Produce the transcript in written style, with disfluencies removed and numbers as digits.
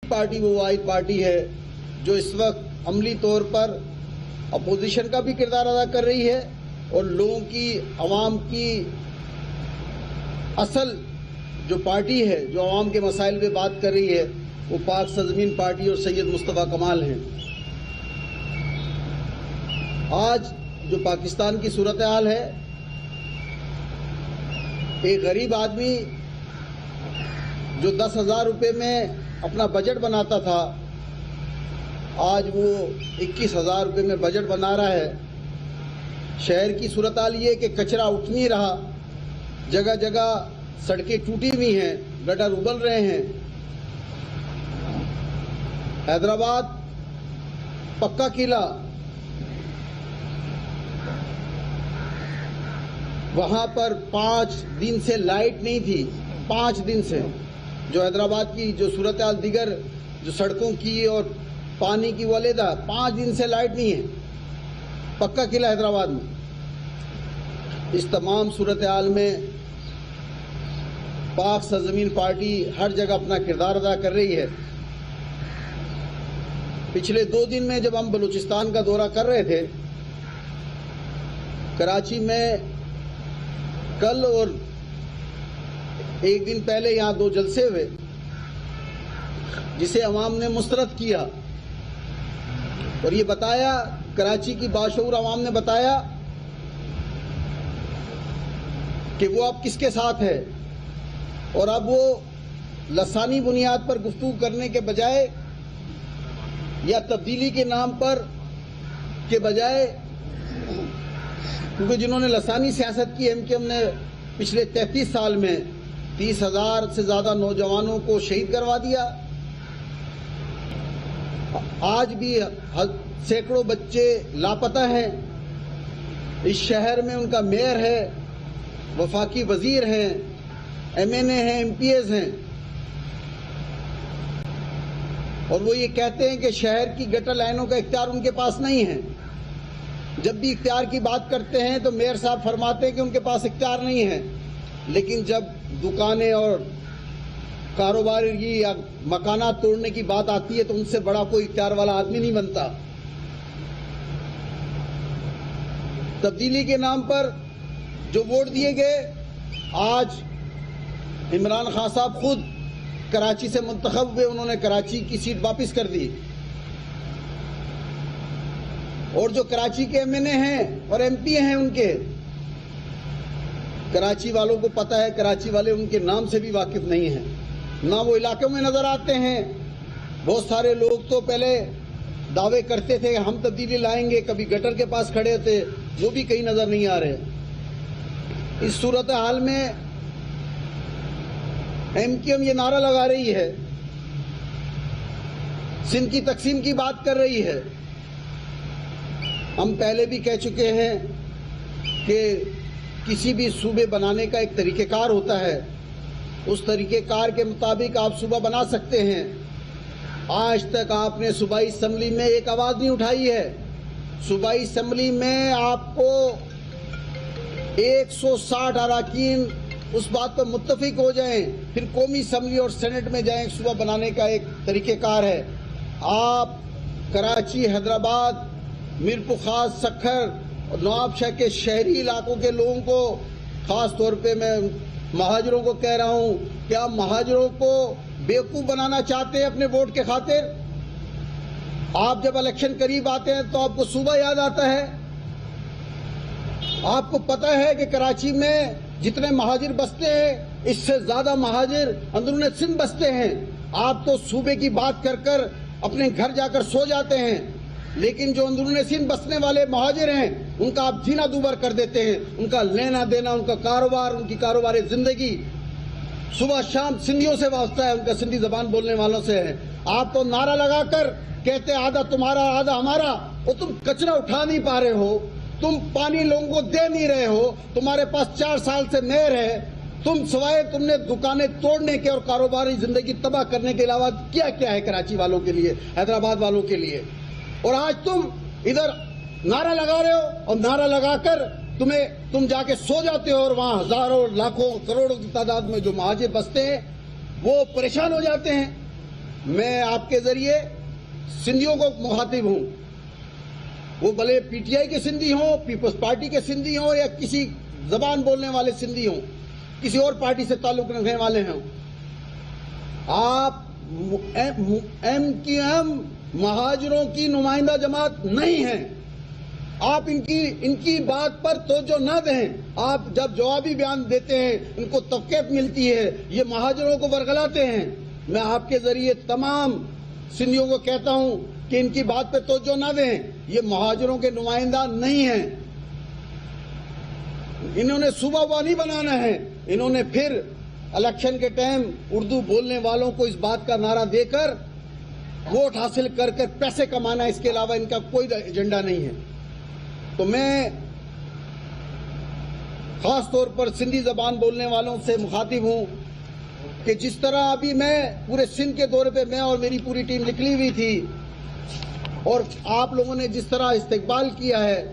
Party وہ واحد party ہے جو اس وقت عملی طور پر اپوزیشن کا بھی کردار ادا کر رہی ہے اور لوگوں کی، عوام کی اصل جو پارٹی ہے جو عوام کے مسائل پہ بات کر رہی ہے وہ پاک سرزمین پارٹی اور سید مصطفیٰ کمال ہیں۔ آج جو پاکستان کی صورتحال ہے، ایک غریب آدمی جو 10,000 روپے میں اپنا بجٹ بناتا تھا آج وہ 21,000 روپے میں بجٹ بنا رہا ہے۔ شہر کی صورتحال یہ کہ کچرا اٹھ نہیں رہا، جگہ جگہ سڑکیں ٹوٹی ہوئی ہیں، گٹر ابل رہے ہیں۔ حیدرآباد پکا قلعہ، وہاں پر 5 دن سے لائٹ نہیں تھی، 5 دن سے۔ جو حیدرآباد کی جو صورتحال دیگر جو سڑکوں کی اور پانی کی ولیدہ، 5 دن سے لائٹ نہیں ہے پکا قلعہ حیدرآباد میں۔ اس تمام صورتحال میں پاک سرزمین پارٹی ہر جگہ اپنا کردار ادا کر رہی ہے۔ پچھلے 2 دن میں جب ہم بلوچستان کا دورہ کر رہے تھے، کراچی میں کل اور 1 دن پہلے یہاں 2 جلسے ہوئے جسے عوام نے مسترد کیا اور یہ بتایا، کراچی کی باشعور عوام نے بتایا کہ وہ اب کس کے ساتھ ہے، اور اب وہ لسانی بنیاد پر گفتگو کرنے کے بجائے یا تبدیلی کے نام پر کے بجائے، کیونکہ جنہوں نے لسانی سیاست کی ایم نے پچھلے 33 سال میں 30,000 سے زیادہ نوجوانوں کو شہید کروا دیا، آج بھی سینکڑوں بچے لاپتہ ہیں۔ اس شہر میں ان کا میئر ہے، وفاقی وزیر ہیں، ایم این اے ہیں، ایم پی ایز ہیں، اور وہ یہ کہتے ہیں کہ شہر کی گٹر لائنوں کا اختیار ان کے پاس نہیں ہے۔ جب بھی اختیار کی بات کرتے ہیں تو میئر صاحب فرماتے ہیں کہ ان کے پاس اختیار نہیں ہے، لیکن جب دکانیں اور کاروباری یا مکانات توڑنے کی بات آتی ہے تو ان سے بڑا کوئی اختیار والا آدمی نہیں بنتا۔ تبدیلی کے نام پر جو ووٹ دیے گئے، آج عمران خان صاحب خود کراچی سے منتخب ہوئے، انہوں نے کراچی کی سیٹ واپس کر دی، اور جو کراچی کے ایم این اے ہیں اور ایم پی ہیں ان کے، کراچی والوں کو پتہ ہے، کراچی والے ان کے نام سے بھی واقف نہیں ہیں، نہ وہ علاقوں میں نظر آتے ہیں۔ بہت سارے لوگ تو پہلے دعوے کرتے تھے کہ ہم تبدیلی لائیں گے، کبھی گٹر کے پاس کھڑے ہوتے، وہ بھی کہیں نظر نہیں آ رہے۔ اس صورتحال میں ایم کیو ایم یہ نعرہ لگا رہی ہے، سندھ کی تقسیم کی بات کر رہی ہے۔ ہم پہلے بھی کہہ چکے ہیں کہ کسی بھی صوبے بنانے کا ایک طریقہ کار ہوتا ہے، اس طریقہ کار کے مطابق آپ صوبہ بنا سکتے ہیں۔ آج تک آپ نے صوبائی اسمبلی میں ایک آواز نہیں اٹھائی ہے۔ صوبائی اسمبلی میں آپ کو 160 اراکین اس بات پر متفق ہو جائیں، پھر قومی اسمبلی اور سینٹ میں جائیں، صوبہ بنانے کا ایک طریقہ کار ہے۔ آپ کراچی، حیدرآباد، میرپور خاص، سکھر اور نواب شاہ کے شہری علاقوں کے لوگوں کو، خاص طور پہ میں مہاجروں کو کہہ رہا ہوں کہ آپ مہاجروں کو بیوقوف بنانا چاہتے ہیں اپنے ووٹ کے خاطر۔ آپ جب الیکشن قریب آتے ہیں تو آپ کو صوبہ یاد آتا ہے۔ آپ کو پتہ ہے کہ کراچی میں جتنے مہاجر بستے ہیں اس سے زیادہ مہاجر اندرون سندھ بستے ہیں۔ آپ تو صوبے کی بات کر کر اپنے گھر جا کر سو جاتے ہیں، لیکن جو اندرون سندھ بسنے والے مہاجر ہیں ان کا آپ جینا دوبر کر دیتے ہیں، ان کا لینا دینا، ان کا کاروبار، ان کی کاروباری زندگی صبح شام سندھیوں سے وابستہ ہے، ان کا سندھی زبان بولنے والوں سے ہے۔ آپ تو نعرہ لگا کر کہتے آدھا تمہارا آدھا ہمارا، اور تم کچرا اٹھا نہیں پا رہے ہو، تم پانی لوگوں کو دے نہیں رہے ہو، تمہارے پاس 4 سال سے نہر ہے، تم سوائے تم نے دکانیں توڑنے کے اور کاروباری زندگی تباہ کرنے کے علاوہ کیا کیا ہے کراچی والوں کے لیے، حیدرآباد والوں کے لیے؟ اور آج تم ادھر نعرہ لگا رہے ہو، اور نعرہ لگا کر تم جا کے سو جاتے ہو، اور وہاں ہزاروں، لاکھوں، کروڑوں کی تعداد میں جو مہاجر بستے ہیں وہ پریشان ہو جاتے ہیں۔ میں آپ کے ذریعے سندھیوں کو مخاطب ہوں، وہ بھلے پی ٹی آئی کے سندھی ہوں، پیپلز پارٹی کے سندھی ہوں، یا کسی زبان بولنے والے سندھی ہوں، کسی اور پارٹی سے تعلق رکھنے والے ہوں، آپ ایم کیو ایم مہاجروں کی نمائندہ جماعت نہیں ہیں۔ آپ ان کی بات پر توجہ نہ دیں۔ آپ جب جوابی بیان دیتے ہیں ان کو توقیف ملتی ہے، یہ مہاجروں کو ورگلاتے ہیں۔ میں آپ کے ذریعے تمام سندھیوں کو کہتا ہوں کہ ان کی بات پہ توجہ نہ دیں، یہ مہاجروں کے نمائندہ نہیں ہیں۔ انہوں نے صوبہ نہیں بنانا ہے، انہوں نے پھر الیکشن کے ٹائم اردو بولنے والوں کو اس بات کا نعرہ دے کر ووٹ حاصل کر پیسے کمانا، اس کے علاوہ ان کا کوئی ایجنڈا نہیں ہے۔ تو میں خاص طور پر سندھی زبان بولنے والوں سے مخاطب ہوں کہ جس طرح ابھی میں پورے سندھ کے دورے پہ میں اور میری پوری ٹیم نکلی ہوئی تھی، اور آپ لوگوں نے جس طرح استقبال کیا ہے،